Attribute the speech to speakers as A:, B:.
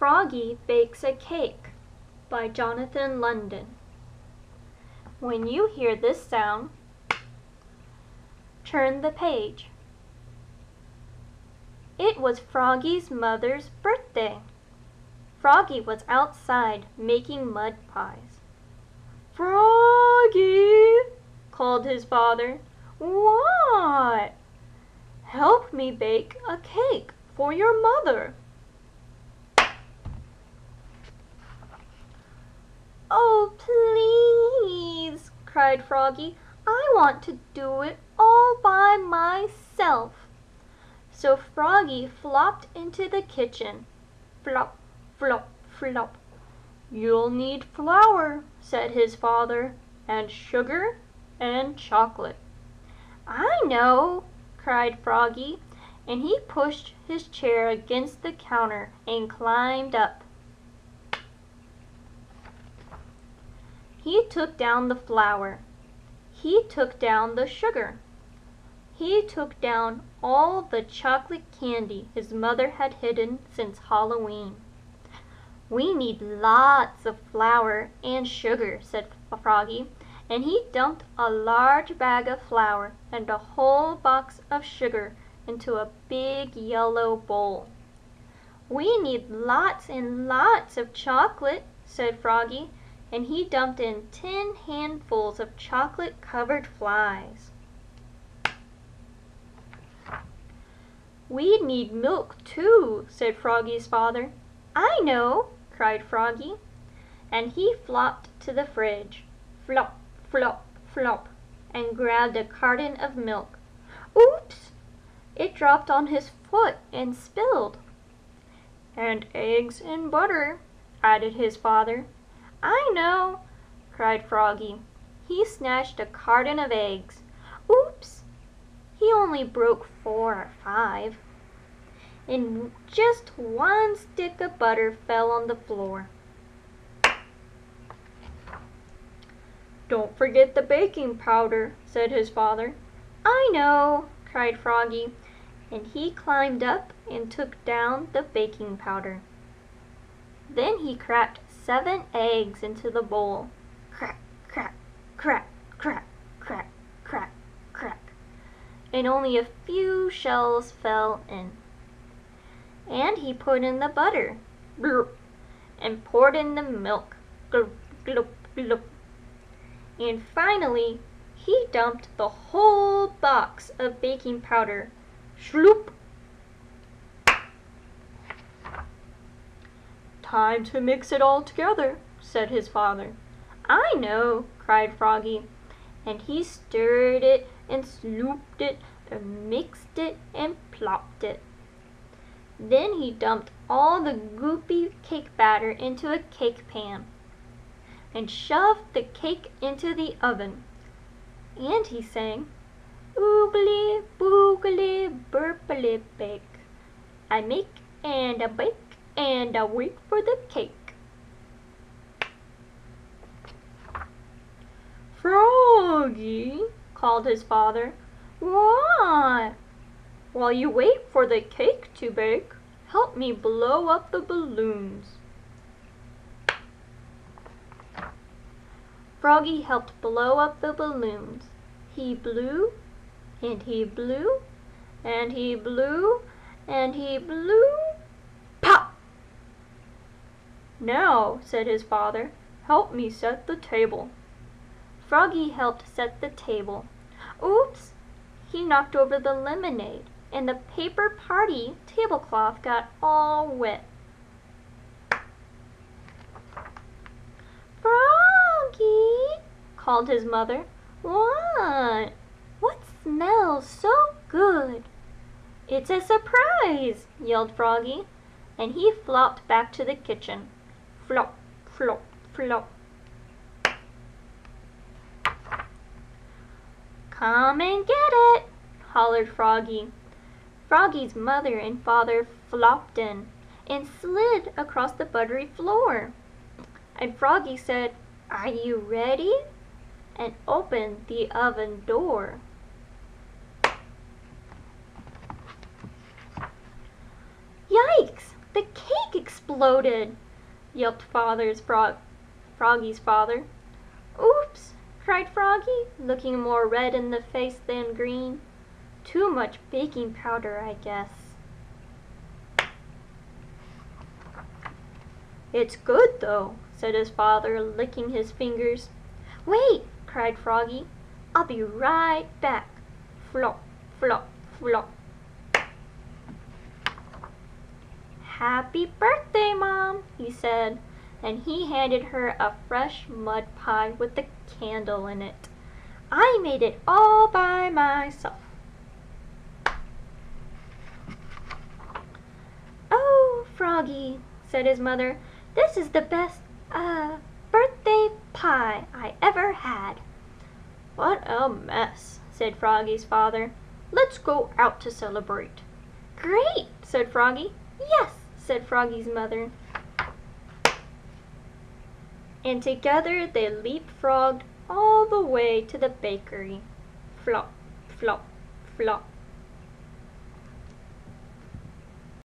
A: Froggy Bakes a Cake by Jonathan London. When you hear this sound, turn the page. It was Froggy's mother's birthday. Froggy was outside making mud pies. "Froggy," called his father. "What?" "Help me bake a cake for your mother." "Oh, please," cried Froggy. "I want to do it all by myself." So Froggy flopped into the kitchen. Flop, flop, flop. "You'll need flour," said his father, "and sugar and chocolate." "I know," cried Froggy, and he pushed his chair against the counter and climbed up. He took down the flour. He took down the sugar. He took down all the chocolate candy his mother had hidden since Halloween. "We need lots of flour and sugar," said Froggy, and he dumped a large bag of flour and a whole box of sugar into a big yellow bowl. "We need lots and lots of chocolate," said Froggy, and he dumped in 10 handfuls of chocolate-covered flies. "We need milk too," said Froggy's father. "I know," cried Froggy, and he flopped to the fridge, flop, flop, flop, and grabbed a carton of milk. Oops! It dropped on his foot and spilled. "And eggs and butter," added his father. "I know," cried Froggy. He snatched a carton of eggs. Oops! He only broke 4 or 5. And just one stick of butter fell on the floor. "Don't forget the baking powder," said his father. "I know," cried Froggy, and he climbed up and took down the baking powder. Then he cracked 7 eggs into the bowl. Crack, crack, crack, crack, crack, crack, crack. And only a few shells fell in. And he put in the butter. Blurp, and poured in the milk. Glop, glop, glop. And finally, he dumped the whole box of baking powder. Shloop! "Time to mix it all together," said his father. "I know," cried Froggy, and he stirred it and slooped it and mixed it and plopped it. Then he dumped all the goopy cake batter into a cake pan and shoved the cake into the oven. And he sang, "Oogly, boogly, burpily bake. I make and I bake and I wait for the cake." "Froggy," called his father. "What?" "While you wait for the cake to bake, help me blow up the balloons." Froggy helped blow up the balloons. He blew, and he blew, and he blew, and he blew. Pop! "Now," said his father, "help me set the table." Froggy helped set the table. Oops! He knocked over the lemonade, and the paper party tablecloth got all wet. "Froggy," called his mother. "What? What smells so good?" "It's a surprise," yelled Froggy, and he flopped back to the kitchen. Flop, flop, flop. "Come and get it," hollered Froggy. Froggy's mother and father flopped in and slid across the buttery floor. And Froggy said, "Are you ready?" and opened the oven door. Yikes! The cake exploded! exploded, yelped Froggy's father. Oops, cried Froggy, looking more red in the face than green. Too much baking powder, I guess. It's good, though, said his father, licking his fingers. Wait, cried Froggy. I'll be right back. Flop, flop, flop. Happy birthday, Mom, he said, and he handed her a fresh mud pie with a candle in it. I made it all by myself. Oh, Froggy, said his mother, this is the best, birthday pie I ever had. What a mess, said Froggy's father. Let's go out to celebrate. Great, said Froggy. Yes, said Froggy's mother. And together they leapfrogged all the way to the bakery. Flop, flop, flop.